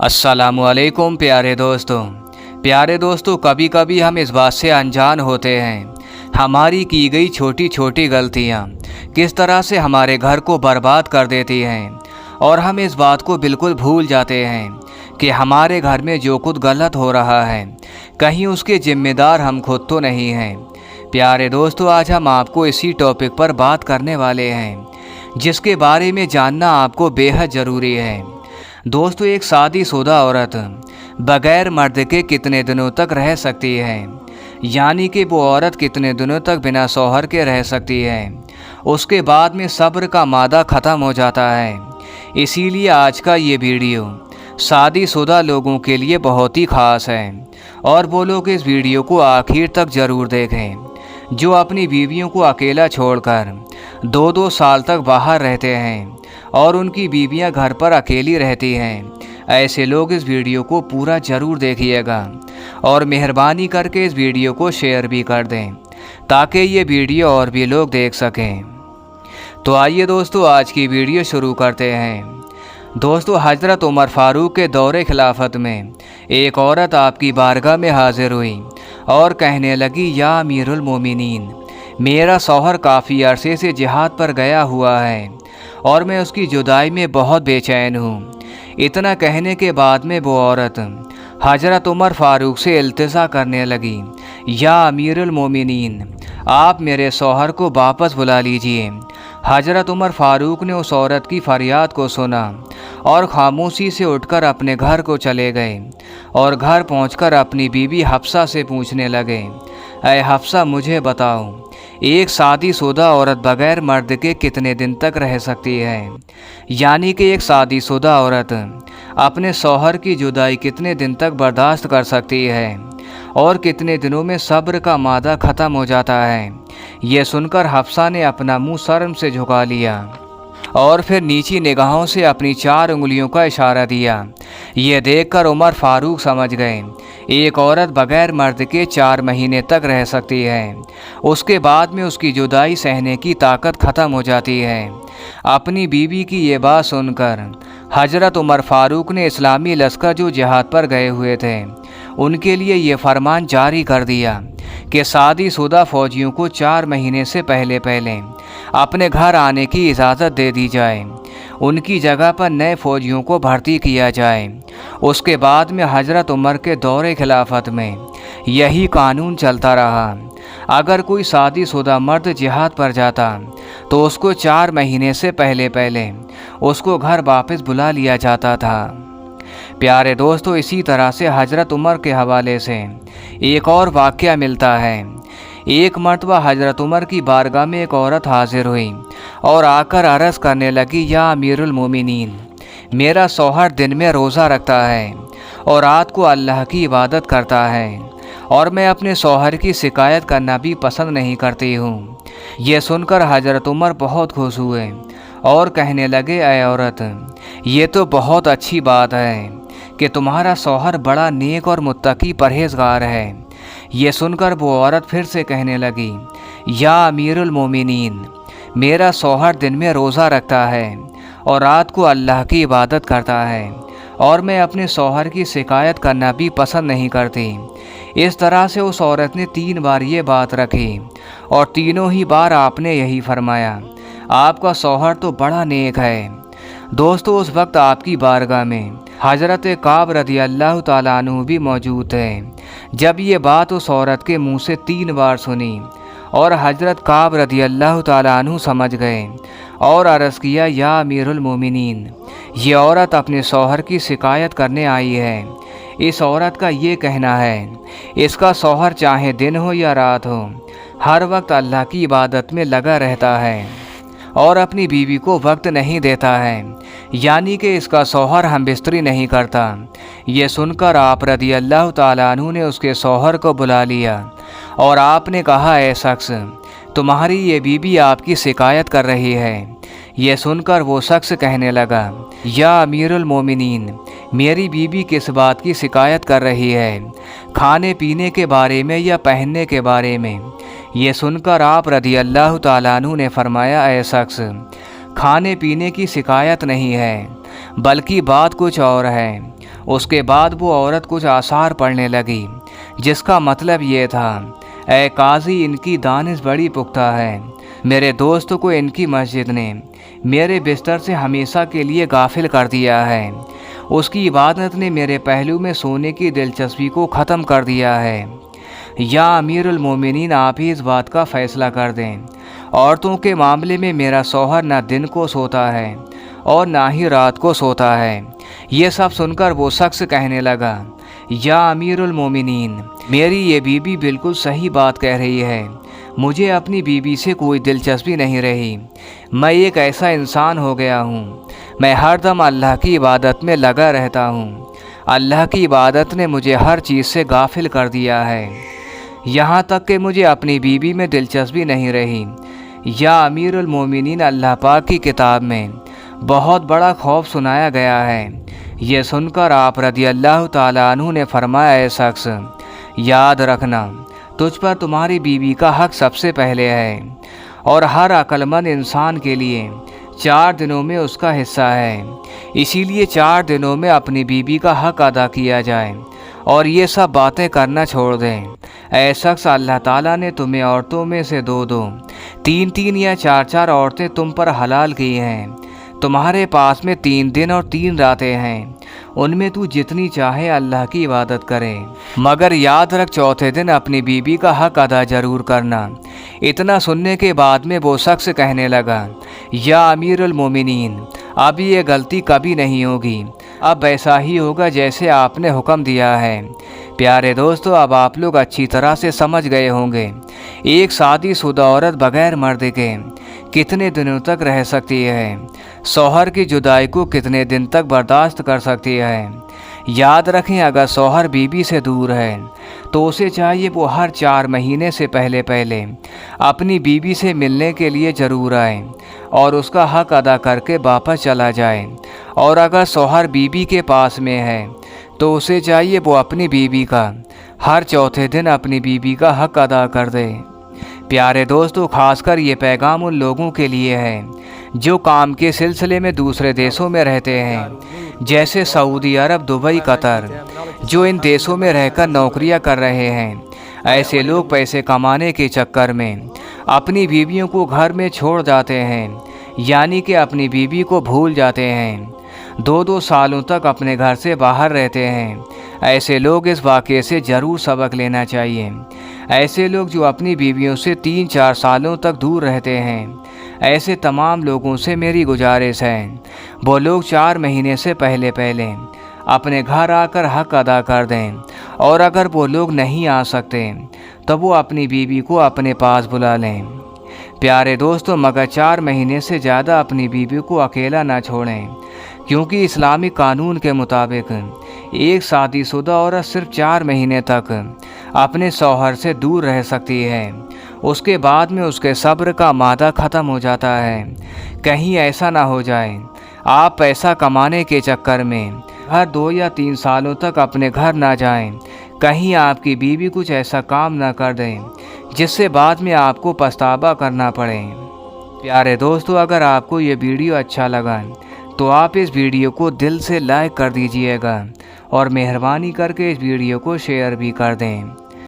अस्सलामुअलैकुम प्यारे दोस्तों, कभी कभी हम इस बात से अनजान होते हैं हमारी की गई छोटी छोटी गलतियाँ किस तरह से हमारे घर को बर्बाद कर देती हैं, और हम इस बात को बिल्कुल भूल जाते हैं कि हमारे घर में जो कुछ गलत हो रहा है कहीं उसके जिम्मेदार हम खुद तो नहीं हैं। प्यारे दोस्तों, आज हम आपको इसी टॉपिक पर बात करने वाले हैं जिसके बारे में जानना आपको बेहद ज़रूरी है। दोस्तों, एक शादीशुदा औरत बगैर मर्द के कितने दिनों तक रह सकती है, यानी कि वो औरत कितने दिनों तक बिना शौहर के रह सकती है। उसके बाद में सब्र का मादा ख़त्म हो जाता है। इसीलिए आज का ये वीडियो शादीशुदा लोगों के लिए बहुत ही ख़ास है, और वो लोग इस वीडियो को आखिर तक ज़रूर देखें जो अपनी बीवियों को अकेला छोड़कर 2-2 साल तक बाहर रहते हैं और उनकी बीवियां घर पर अकेली रहती हैं। ऐसे लोग इस वीडियो को पूरा ज़रूर देखिएगा और मेहरबानी करके इस वीडियो को शेयर भी कर दें ताकि ये वीडियो और भी लोग देख सकें। तो आइए दोस्तों, आज की वीडियो शुरू करते हैं। दोस्तों, हज़रत उमर फ़ारूक के दौरे खिलाफत में एक औरत आपकी बारगाह में हाजिर हुई और कहने लगी, या अमीरुल मोमिनीन, मेरा शौहर काफ़ी अरसे से जिहाद पर गया हुआ है और मैं उसकी जुदाई में बहुत बेचैन हूँ। इतना कहने के बाद में वो औरत हज़रत उमर फ़ारूक से इल्तिजा करने लगी, या अमीरुल मोमिनीन, आप मेरे शौहर को वापस बुला लीजिए। हज़रत उमर फ़ारूक ने उस औरत की फरियाद को सुना और खामोशी से उठकर अपने घर को चले गए और घर पहुंचकर अपनी बीवी हफ्सा से पूछने लगे, ऐ हफ्सा, मुझे बताओ, एक शादीशुदा औरत बगैर मर्द के कितने दिन तक रह सकती है? यानी कि एक शादीशुदा औरत अपने शौहर की जुदाई कितने दिन तक बर्दाश्त कर सकती है और कितने दिनों में सब्र का मादा ख़त्म हो जाता है? ये सुनकर हफ्सा ने अपना मुंह शर्म से झुका लिया और फिर नीची निगाहों से अपनी 4 उंगलियों का इशारा दिया। ये देखकर उमर फ़ारूक समझ गए एक औरत बगैर मर्द के 4 महीने तक रह सकती है, उसके बाद में उसकी जुदाई सहने की ताकत ख़त्म हो जाती है। अपनी बीवी की ये बात सुनकर हज़रत उमर फ़ारूक ने इस्लामी लश्कर जो जिहाद पर गए हुए थे उनके लिए ये फरमान जारी कर दिया कि शादीशुदा फ़ौजियों को 4 महीने से पहले अपने घर आने की इजाज़त दे दी जाए, उनकी जगह पर नए फ़ौजियों को भर्ती किया जाए। उसके बाद में हज़रत उमर के दौरे खिलाफत में यही कानून चलता रहा। अगर कोई शादीशुदा मर्द जिहाद पर जाता तो उसको 4 महीने से पहले उसको घर वापस बुला लिया जाता था। प्यारे दोस्तों, इसी तरह से हज़रत उमर के हवाले से एक और वाक़या मिलता है। एक मर्तबा हज़रत उमर की बारगाह में एक औरत हाजिर हुई और आकर अर्ज़ करने लगी, या अमीरुल मोमिनीन, मेरा शौहर दिन में रोज़ा रखता है और रात को अल्लाह की इबादत करता है और मैं अपने शौहर की शिकायत करना भी पसंद नहीं करती हूँ। ये सुनकर हज़रत उमर बहुत खुश हुए और कहने लगे, ऐ औरत, ये तो बहुत अच्छी बात है कि तुम्हारा शौहर बड़ा नेक और मुत्तकी परहेज़गार है। ये सुनकर वो औरत फिर से कहने लगी, या अमीरुल मोमिनीन, मेरा शौहर दिन में रोज़ा रखता है और रात को अल्लाह की इबादत करता है और मैं अपने शौहर की शिकायत करना भी पसंद नहीं करती। इस तरह से उस औरत ने 3 बार ये बात रखी और तीनों ही बार आपने यही फरमाया, आपका शौहर तो बड़ा नेक है। दोस्तों, उस वक्त आपकी बारगाह में हज़रत काब रज़ी अल्लाह ताला अन्हु भी मौजूद थे। जब ये बात उस औरत के मुंह से 3 बार सुनी और हज़रत काब रज़ी अल्लाह ताला अन्हु समझ गए और अर्ज़ किया, या अमीरुल मोमिनीन, ये औरत अपने शौहर की शिकायत करने आई है। इस औरत का ये कहना है, इसका शौहर चाहे दिन हो या रात हो, हर वक्त अल्लाह की इबादत में लगा रहता है और अपनी बीवी को वक्त नहीं देता है, यानी कि इसका शौहर हम बिस्तरी नहीं करता। ये सुनकर आप रज़ी अल्लाह ताला अन्हु ने उसके शौहर को बुला लिया और आपने कहा, ऐ शख्स, तुम्हारी ये बीवी आपकी शिकायत कर रही है। ये सुनकर वो शख्स कहने लगा, या अमीरुल मोमिनीन, मेरी बीवी किस बात की शिकायत कर रही है, खाने पीने के बारे में या पहनने के बारे में? ये सुनकर आप रज़ी अल्लाह ताला अन्हु ने फरमाया, ऐ शख्स, खाने पीने की शिकायत नहीं है, बल्कि बात कुछ और है। उसके बाद वो औरत कुछ आसार पढ़ने लगी, जिसका मतलब ये था, ऐ काजी, इनकी दानिश बड़ी पुख्ता है। मेरे दोस्त को इनकी मस्जिद ने मेरे बिस्तर से हमेशा के लिए गाफिल कर दिया है। उसकी इबादत ने मेरे पहलू में सोने की दिलचस्पी को ख़त्म कर दिया है। या अमीरुल मोमिनीन, आप ही इस बात का फ़ैसला कर दें। औरतों के मामले में मेरा शौहर न दिन को सोता है और ना ही रात को सोता है। ये सब सुनकर वो शख्स कहने लगा, या अमीरुल मोमिनीन, मेरी ये बीबी बिल्कुल सही बात कह रही है। मुझे अपनी बीबी से कोई दिलचस्पी नहीं रही। मैं एक ऐसा इंसान हो गया हूँ, मैं हरदम अल्लाह की इबादत में लगा रहता हूँ। अल्लाह की इबादत ने मुझे हर चीज़ से गाफिल कर दिया है, यहाँ तक कि मुझे अपनी बीबी में दिलचस्पी नहीं रही। या अमीरुल मोमिनीन, अल्लाह पाक की किताब में बहुत बड़ा खौफ सुनाया गया है। ये सुनकर आप रदी अल्लाह ताला अन्हु ने फरमाया, ऐ शख्स, याद रखना, तुझ पर तुम्हारी बीवी का हक सबसे पहले है, और हर अक्लमंद इंसान के लिए 4 दिनों में उसका हिस्सा है। इसीलिए 4 दिनों में अपनी बीवी का हक अदा किया जाए और ये सब बातें करना छोड़ दें। ऐ शख्स, अल्लाह ताला ने तुम्हें औरतों में से 2-2, 3-3 या 4-4 औरतें तुम पर हलाल की हैं। तुम्हारे पास में 3 दिन और 3 रातें हैं, उनमें तू जितनी चाहे अल्लाह की इबादत करे, मगर याद रख, चौथे दिन अपनी बीबी का हक अदा जरूर करना। इतना सुनने के बाद में वो शख्स कहने लगा, या अमीरुल मोमिनीन, अब ये गलती कभी नहीं होगी, अब ऐसा ही होगा जैसे आपने हुक्म दिया है। प्यारे दोस्तों, अब आप लोग अच्छी तरह से समझ गए होंगे, एक शादीशुदा औरत बगैर मर्द के कितने दिनों तक रह सकती है, शौहर की जुदाई को कितने दिन तक बर्दाश्त कर सकती है। याद रखें, अगर शौहर बीबी से दूर है तो उसे चाहिए वो हर 4 महीने से पहले पहले अपनी बीबी से मिलने के लिए ज़रूर आए और उसका हक अदा करके वापस चला जाए। और अगर शौहर बीबी के पास में है तो उसे चाहिए वो अपनी बीबी का हर चौथे दिन अपनी बीबी का हक अदा कर दे। प्यारे दोस्तों, खासकर ये पैगाम उन लोगों के लिए है जो काम के सिलसिले में दूसरे देशों में रहते हैं, जैसे सऊदी अरब, दुबई, कतर, जो इन देशों में रहकर नौकरियां कर रहे हैं। ऐसे लोग पैसे कमाने के चक्कर में अपनी बीवियों को घर में छोड़ जाते हैं, यानी कि अपनी बीवी को भूल जाते हैं। 2-2 सालों तक अपने घर से बाहर रहते हैं। ऐसे लोग इस वाक़ये से ज़रूर सबक लेना चाहिए। ऐसे लोग जो अपनी बीवियों से 3-4 सालों तक दूर रहते हैं, ऐसे तमाम लोगों से मेरी गुजारिश है, वो लोग 4 महीने से पहले पहले अपने घर आकर हक अदा कर दें। और अगर वो लोग नहीं आ सकते तो वो अपनी बीवी को अपने पास बुला लें। प्यारे दोस्तों, मगर 4 महीने से ज़्यादा अपनी बीवी को अकेला ना छोड़ें, क्योंकि इस्लामी कानून के मुताबिक एक शादीशुदा औरत सिर्फ 4 महीने तक अपने शौहर से दूर रह सकती है। उसके बाद में उसके सब्र का मादा ख़त्म हो जाता है। कहीं ऐसा ना हो जाए आप पैसा कमाने के चक्कर में हर 2 या 3 सालों तक अपने घर ना जाएं। कहीं आपकी बीवी कुछ ऐसा काम ना कर दें जिससे बाद में आपको पछतावा करना पड़े। प्यारे दोस्तों, अगर आपको ये वीडियो अच्छा लगा तो आप इस वीडियो को दिल से लाइक कर दीजिएगा और मेहरबानी करके इस वीडियो को शेयर भी कर दें।